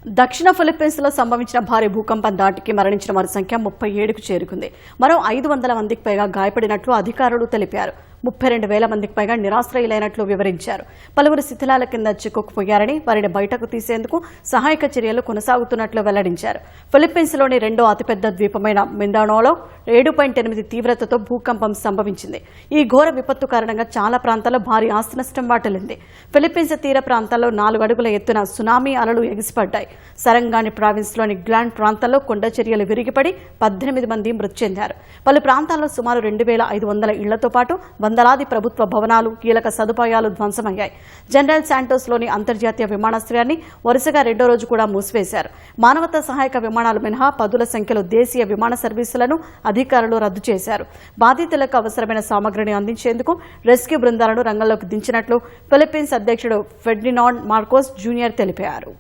దక్షిణ ఫిలిప్పీన్స్లో సంభవించిన భారీ భూకంపం దాటికి మరణించిన వారి సంఖ్య 37కు చేరుకుంది. మరో 500 మందికి పైగా గాయపడినట్లు అధికారులు తెలిపారు. 32,000 మందికి పైగా నిరాశ్రయులైనట్లు వివరించారు. పలువురు శిథిలాల కింద చిక్కుకుపోయారని, వారిని బయటకు తీసేందుకు సహాయక చర్యలు కొనసాగుతున్నట్లు వెల్లడించారు. ఫిలిప్పీన్స్లోని రెండో అతిపెద్ద ద్వీపమైన మిందానోలో 7.8 తీవ్రతతో భూకంపం సంభవించింది. ఈ ఘోర విపత్తు కారణంగా చాలా ప్రాంతాల్లో భారీ ఆస్తి నష్టం వాటిల్లింది. ఫిలిప్పీన్స్ తీర ప్రాంతాల్లో 4 అడుగుల ఎత్తున సునామీ అలలు ఎగిసిపడ్డాయి. సరంగాని ప్రావిన్స్లోని గ్లాండ్ ప్రాంతాల్లో కొండ చర్యలు విరిగిపడి 18 మంది మృతి చెందారు. పలు ప్రాంతాల్లో సుమారు 2,500 ఇళ్లతో పాటు వందలాది ప్రభుత్వ భవనాలు, కీలక సదుపాయాలు ధ్వంసమయ్యాయి. జనరల్ శాంటోస్లోని అంతర్జాతీయ విమానాశ్రయాన్ని వరుసగా రెండో రోజు కూడా మూసివేశారు. మానవతా సహాయక విమానాలు మినహా పదుల సంఖ్యలో దేశీయ విమాన సర్వీసులను అధికారులు రద్దు చేశారు. బాధితులకు అవసరమైన సామగ్రిని అందించేందుకు రెస్క్యూ బృందాలను రంగంలోకి దించినట్లు ఫిలిప్పీన్స్ అధ్యక్షుడు ఫెర్డినాండ్ మార్కోస్ జూనియర్ తెలిపారు.